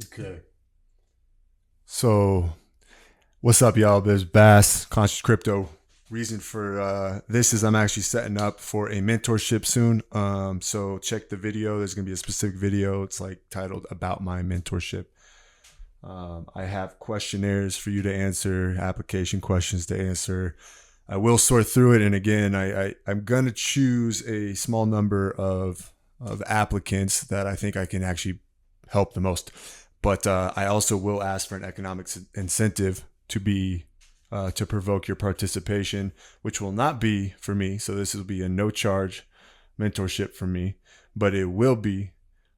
Okay. So, what's up, y'all? There's Bass, Conscious Crypto. Reason for this is I'm actually setting up for a mentorship soon. So check the video. There's gonna be a specific video. It's like titled "About My Mentorship." I have questionnaires for you to answer, application questions to answer. I will sort through it, and again, I'm gonna choose a small number of applicants that I think I can actually help the most. But I also will ask for an economic incentive to be to provoke your participation, which will not be for me. So this will be a no charge mentorship for me, but it will be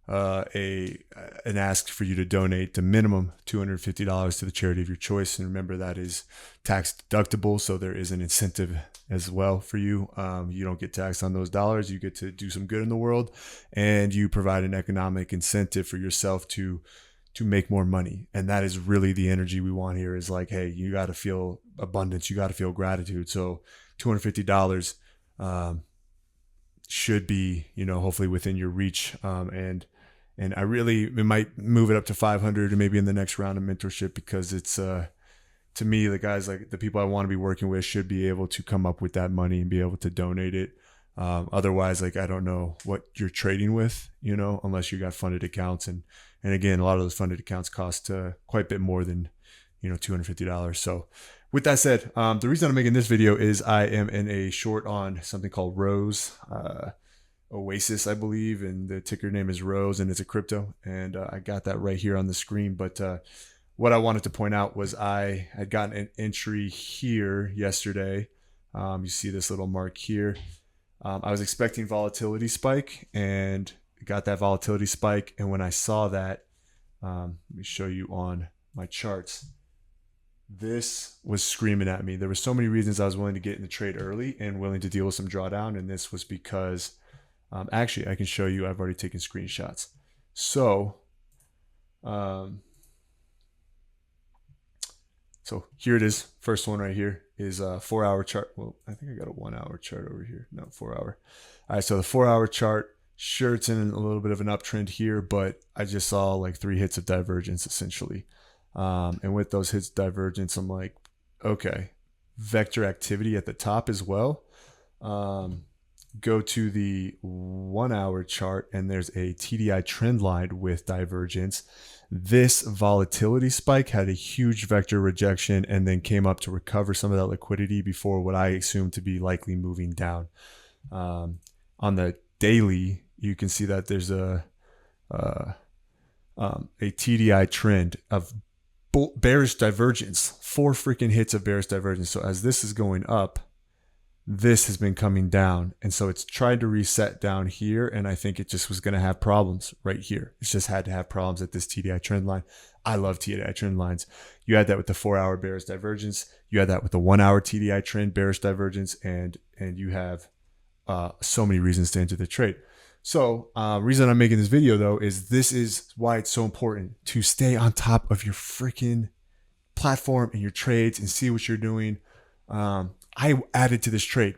a an ask for you to donate the minimum $250 to the charity of your choice. And remember, that is tax deductible, so there is an incentive as well for you. You don't get taxed on those dollars. You get to do some good in the world, and you provide an economic incentive for yourself to make more money. And that is really the energy we want here, is like, hey, you got to feel abundance, you got to feel gratitude. So $250 should be, hopefully within your reach. And I really might move it up to 500 or maybe in the next round of mentorship, because it's to me, the guys, like the people I want to be working with, should be able to come up with that money and be able to donate it. Otherwise, like, I don't know what you're trading with, unless you got funded accounts. And again, a lot of those funded accounts cost quite a bit more than, $250. So with that said, the reason I'm making this video is I am in a short on something called Rose, Oasis, I believe, and the ticker name is Rose, and it's a crypto. And I got that right here on the screen. But what I wanted to point out was I had gotten an entry here yesterday. You see this little mark here. I was expecting volatility spike, and got that volatility spike. And when I saw that, let me show you on my charts. This was screaming at me. There were so many reasons I was willing to get in the trade early and willing to deal with some drawdown. And this was because, actually, I can show you, I've already taken screenshots. So, so here it is. First one right here is a 4-hour chart. Well, I think I got a 1-hour chart over here. No, 4-hour. All right, so the 4-hour chart, sure, it's in a little bit of an uptrend here, but I just saw like 3 hits of divergence essentially. And with those hits divergence, I'm like, okay, vector activity at the top as well. Go to the 1-hour chart, and there's a TDI trend line with divergence. This volatility spike had a huge vector rejection and then came up to recover some of that liquidity before what I assume to be likely moving down. On the daily, you can see that there's a TDI trend of bearish divergence, 4 freaking hits of bearish divergence. So as this is going up, this has been coming down. And so it's tried to reset down here. And I think it just was going to have problems right here. It's just had to have problems at this TDI trend line. I love TDI trend lines. You had that with the 4-hour bearish divergence. You had that with the 1-hour TDI trend bearish divergence. And you have so many reasons to enter the trade. So reason I'm making this video, though, is this is why it's so important to stay on top of your freaking platform and your trades and see what you're doing. I added to this trade,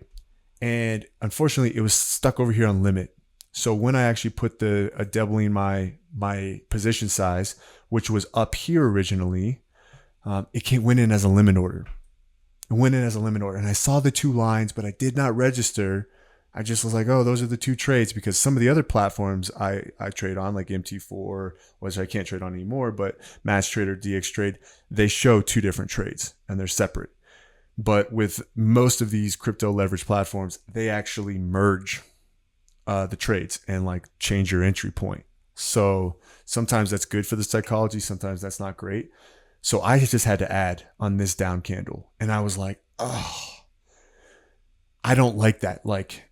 and unfortunately it was stuck over here on limit. So when I actually put doubling my position size, which was up here originally, it went in as a limit order. It went in as a limit order, and I saw the 2 lines, but I did not register. I just was like, oh, those are the 2 trades, because some of the other platforms I trade on, like MT4, which I can't trade on anymore, but Match Trade or DX Trade, they show 2 different trades and they're separate. But with most of these crypto leverage platforms, they actually merge the trades and like change your entry point. So sometimes that's good for the psychology. Sometimes that's not great. So I just had to add on this down candle. And I was like, oh, I don't like that. Like,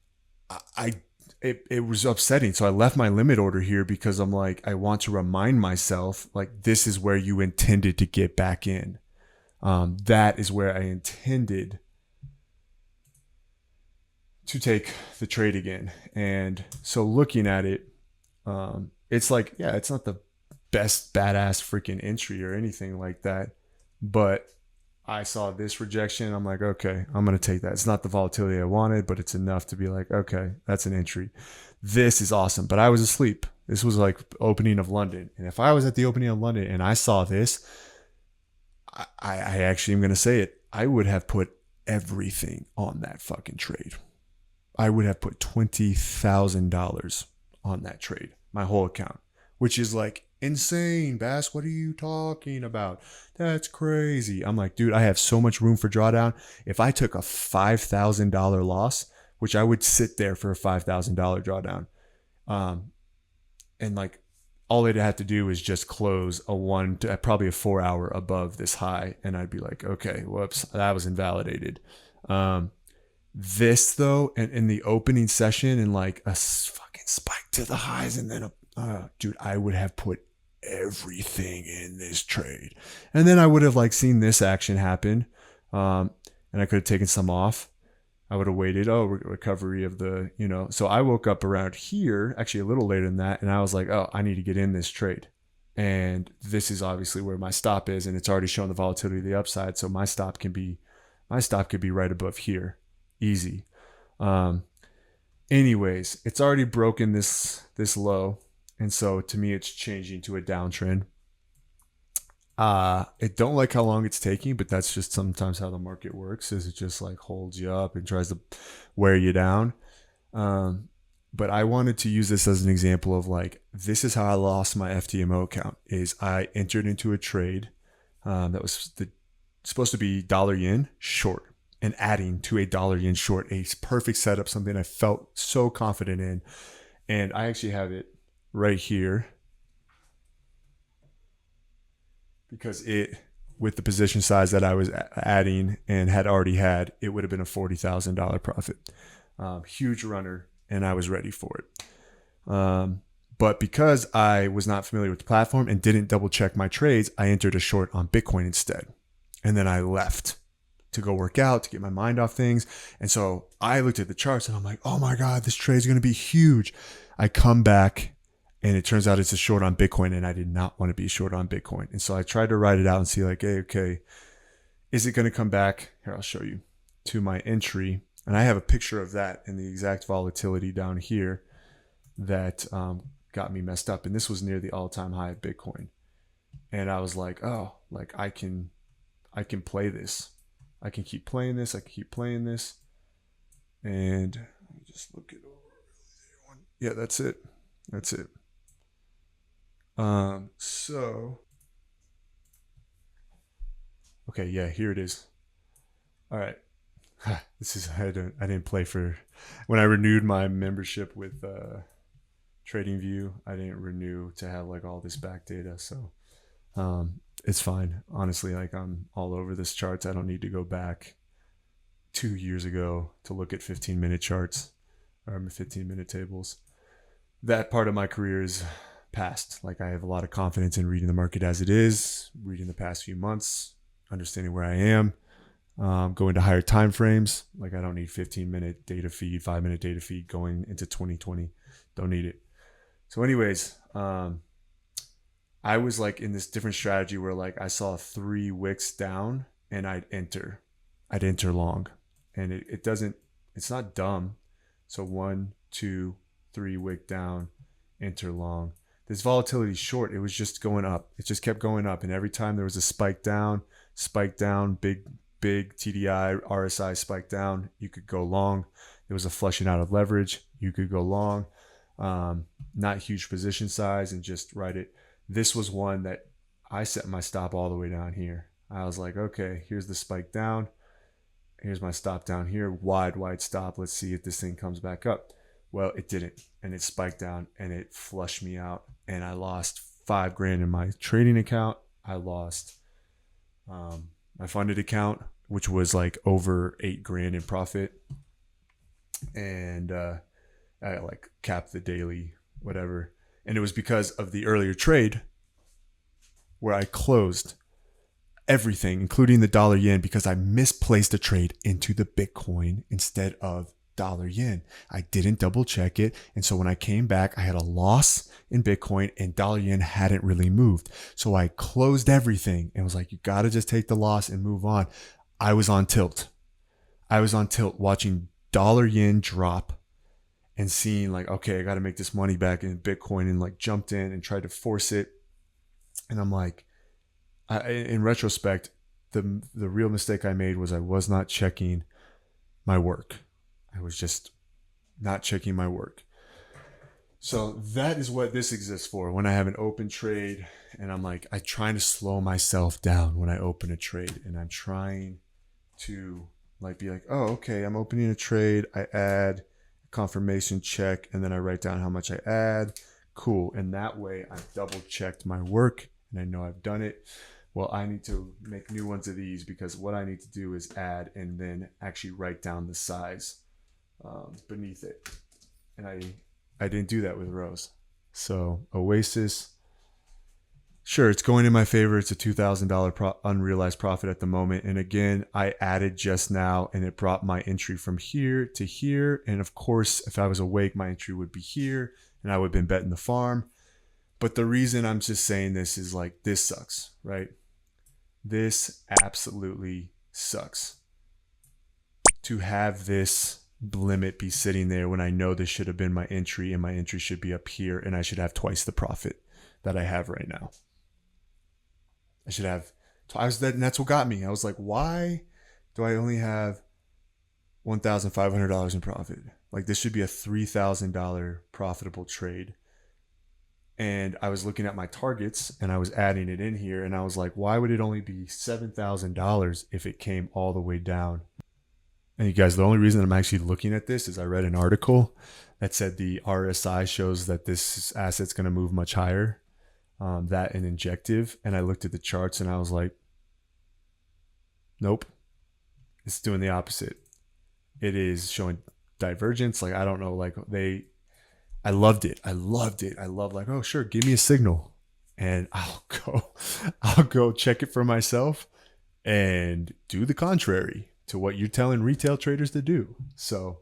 it was upsetting. So I left my limit order here because I'm like, I want to remind myself, like, this is where you intended to get back in. That is where I intended to take the trade again. And so looking at it, it's like, yeah, it's not the best badass freaking entry or anything like that, but I saw this rejection. I'm like, okay, I'm going to take that. It's not the volatility I wanted, but it's enough to be like, okay, that's an entry. This is awesome. But I was asleep. This was like opening of London. And if I was at the opening of London and I saw this, I actually am going to say it. I would have put everything on that fucking trade. I would have put $20,000 on that trade, my whole account, which is like insane. Bass, what are you talking about? That's crazy. I'm like, dude, I have so much room for drawdown. If I took a $5,000 loss, which I would sit there for a $5,000 drawdown, and like all they'd have to do is just close probably a 4 hour above this high, and I'd be like, okay, whoops, that was invalidated. This though, and in the opening session and like a fucking spike to the highs, and then dude, I would have put everything in this trade, and then I would have like seen this action happen, and I could have taken some off. I would have waited. Recovery of the, So I woke up around here, actually a little later than that, and I was like, oh, I need to get in this trade, and this is obviously where my stop is, and it's already shown the volatility of the upside, so my stop could be right above here, easy. Anyways, it's already broken this low, and so to me, it's changing to a downtrend. I don't like how long it's taking, but that's just sometimes how the market works, is it just like holds you up and tries to wear you down. But I wanted to use this as an example of like, this is how I lost my FTMO account. Is I entered into a trade that was supposed to be dollar yen short, and adding to a dollar yen short, a perfect setup, something I felt so confident in. And I actually have it right here, because with the position size that I was adding and had already had, it would have been a $40,000 profit. Huge runner, and I was ready for it. But because I was not familiar with the platform and didn't double check my trades, I entered a short on Bitcoin instead. And then I left to go work out, to get my mind off things. And so I looked at the charts and I'm like, oh my God, this trade is going to be huge. I come back, and it turns out it's a short on Bitcoin, and I did not want to be short on Bitcoin. And so I tried to write it out and see like, hey, okay, is it going to come back? Here, I'll show you, to my entry. And I have a picture of that and the exact volatility down here that got me messed up. And this was near the all-time high of Bitcoin. And I was like, oh, like I can play this. I can keep playing this. I can keep playing this. And let me just look it over. Yeah, that's it. That's it. Okay, yeah, here it is. All right. This is, I didn't play for, when I renewed my membership with TradingView, I didn't renew to have like all this back data. So it's fine. Honestly, like I'm all over this charts. I don't need to go back 2 years ago to look at 15-minute charts or 15-minute tables. That part of my career is past. Like I have a lot of confidence in reading the market as it is, reading the past few months, understanding where I am, going to higher time frames. Like I don't need 15-minute data feed, 5-minute data feed going into 2020. Don't need it. So anyways, I was like in this different strategy where like I saw 3 wicks down and I'd enter long, and it's not dumb. So 1, 2, 3 wick down, enter long. This volatility short, it was just going up. It just kept going up. And every time there was a spike down, big TDI, RSI spike down, you could go long. There was a flushing out of leverage. You could go long. Not huge position size, and just ride it. This was one that I set my stop all the way down here. I was like, okay, here's the spike down. Here's my stop down here. Wide stop. Let's see if this thing comes back up. Well, it didn't, and it spiked down and it flushed me out, and I lost $5,000 in my trading account. I lost my funded account, which was like over $8,000 in profit, and I like capped the daily whatever, and it was because of the earlier trade where I closed everything, including the dollar yen, because I misplaced a trade into the Bitcoin instead of dollar yen. I didn't double check it. And so when I came back, I had a loss in Bitcoin and dollar yen hadn't really moved. So I closed everything and was like, you got to just take the loss and move on. I was on tilt. Watching dollar yen drop and seeing like, okay, I got to make this money back in Bitcoin, and like jumped in and tried to force it. And I'm like, in retrospect, the real mistake I made was I was not checking my work. I was just not checking my work. So that is what this exists for. When I have an open trade and I'm like, I'm trying to slow myself down when I open a trade, and I'm trying to like be like, oh, okay, I'm opening a trade. I add a confirmation check, and then I write down how much I add. Cool. And that way I've double checked my work and I know I've done it. Well, I need to make new ones of these, because what I need to do is add and then actually write down the size beneath it. And I didn't do that with Rose. So Oasis, sure, it's going in my favor. It's a $2,000 unrealized profit at the moment. And again, I added just now and it brought my entry from here to here. And of course, if I was awake, my entry would be here and I would have been betting the farm. But the reason I'm just saying this is like, this sucks, right? This absolutely sucks to have this limit be sitting there when I know this should have been my entry, and my entry should be up here, and I should have twice the profit that I have right now. I should have twice that, and that's what got me. I was like, why do I only have $1,500 in profit? Like, this should be a $3,000 profitable trade. And I was looking at my targets and I was adding it in here, and I was like, why would it only be $7,000 if it came all the way down? And you guys, the only reason I'm actually looking at this is I read an article that said the RSI shows that this asset's going to move much higher, that and injective. And I looked at the charts and I was like, nope, it's doing the opposite. It is showing divergence. Like, I don't know, like I loved it. I love like, oh, sure, give me a signal and I'll go check it for myself and do the contrary to what you're telling retail traders to do. So,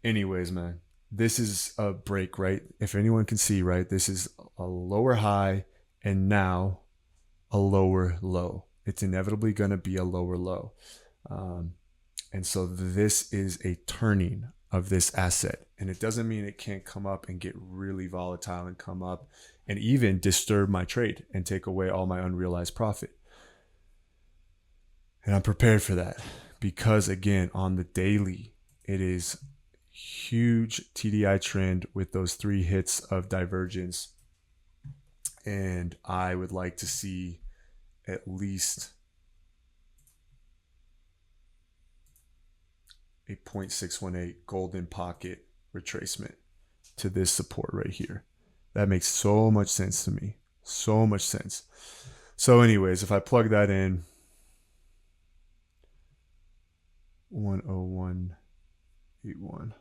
anyways, man, this is a break, right? If anyone can see, right, this is a lower high and now a lower low. It's inevitably going to be a lower low. And so this is a turning of this asset. And it doesn't mean it can't come up and get really volatile and come up and even disturb my trade and take away all my unrealized profit. And I'm prepared for that because, again, on the daily, it is huge TDI trend with those 3 hits of divergence. And I would like to see at least a 0.618 golden pocket retracement to this support right here. That makes so much sense to me. So much sense. So anyways, if I plug that in, 10181.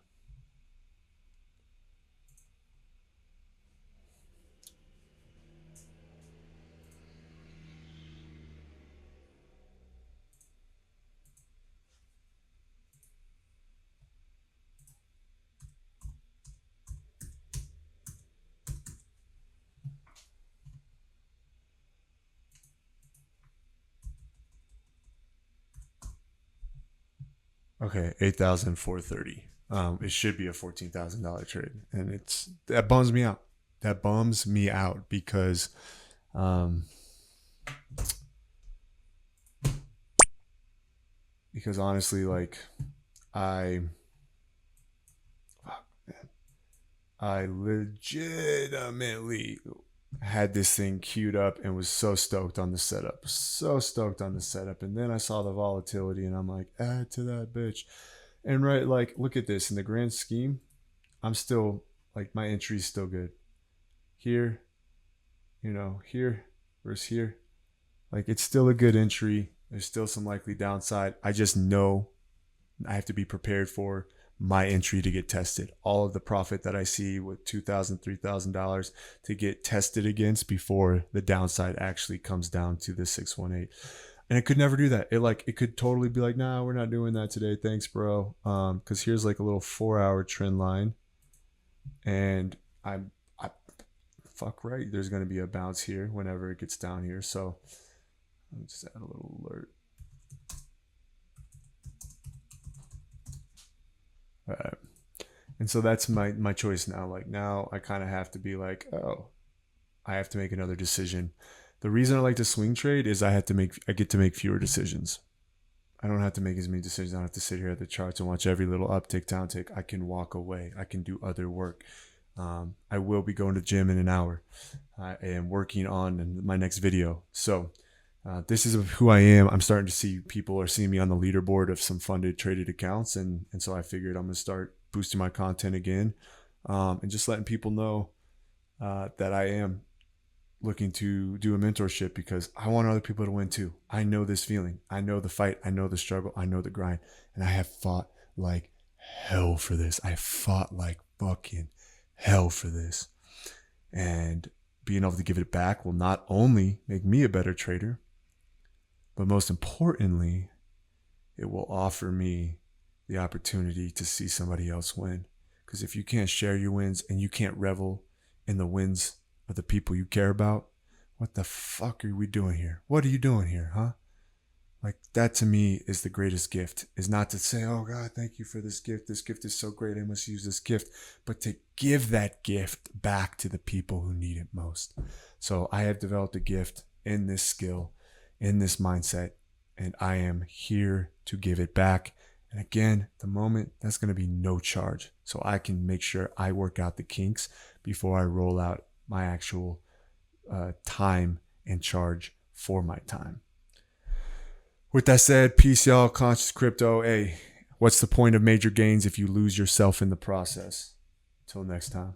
Okay, 8,430. It should be a $14,000 trade, and that bums me out. That bums me out because, honestly, like I legitimately had this thing queued up and was so stoked on the setup. And then I saw the volatility and I'm like, add to that bitch. And right, like, look at this. In the grand scheme, I'm still, like, my entry's still good. Here, here versus here. Like, it's still a good entry. There's still some likely downside. I just know I have to be prepared for my entry to get tested. All of the profit that I see with $2,000, $3,000 to get tested against before the downside actually comes down to the 618. And it could never do that. It could totally be like, nah, we're not doing that today. Thanks, bro. Because here's like a little 4-hour trend line, and I fuck right. There's gonna be a bounce here whenever it gets down here. So let me just add a little alert. All right. And so that's my choice now. Like now I kind of have to be like, oh, I have to make another decision. The reason I like to swing trade is I get to make fewer decisions. I don't have to make as many decisions. I don't have to sit here at the charts and watch every little uptick, downtick. I can walk away. I can do other work. I will be going to the gym in an hour. I am working on my next video. So this is who I am. I'm starting to see people are seeing me on the leaderboard of some funded traded accounts. And so I figured I'm going to start boosting my content again, and just letting people know that I am looking to do a mentorship because I want other people to win too. I know this feeling. I know the fight. I know the struggle. I know the grind. And I have fought like hell for this. I fought like fucking hell for this. And being able to give it back will not only make me a better trader, but most importantly, it will offer me the opportunity to see somebody else win. Because if you can't share your wins and you can't revel in the wins of the people you care about, what the fuck are we doing here? What are you doing here, huh? Like that to me is the greatest gift, is not to say, oh God, thank you for this gift. This gift is so great. I must use this gift, but to give that gift back to the people who need it most. So I have developed a gift in this skill, in this mindset, and I am here to give it back. And again, the moment that's going to be no charge. So I can make sure I work out the kinks before I roll out my actual time and charge for my time. With that said, peace, y'all. Conscious crypto. Hey, what's the point of major gains if you lose yourself in the process? Till next time.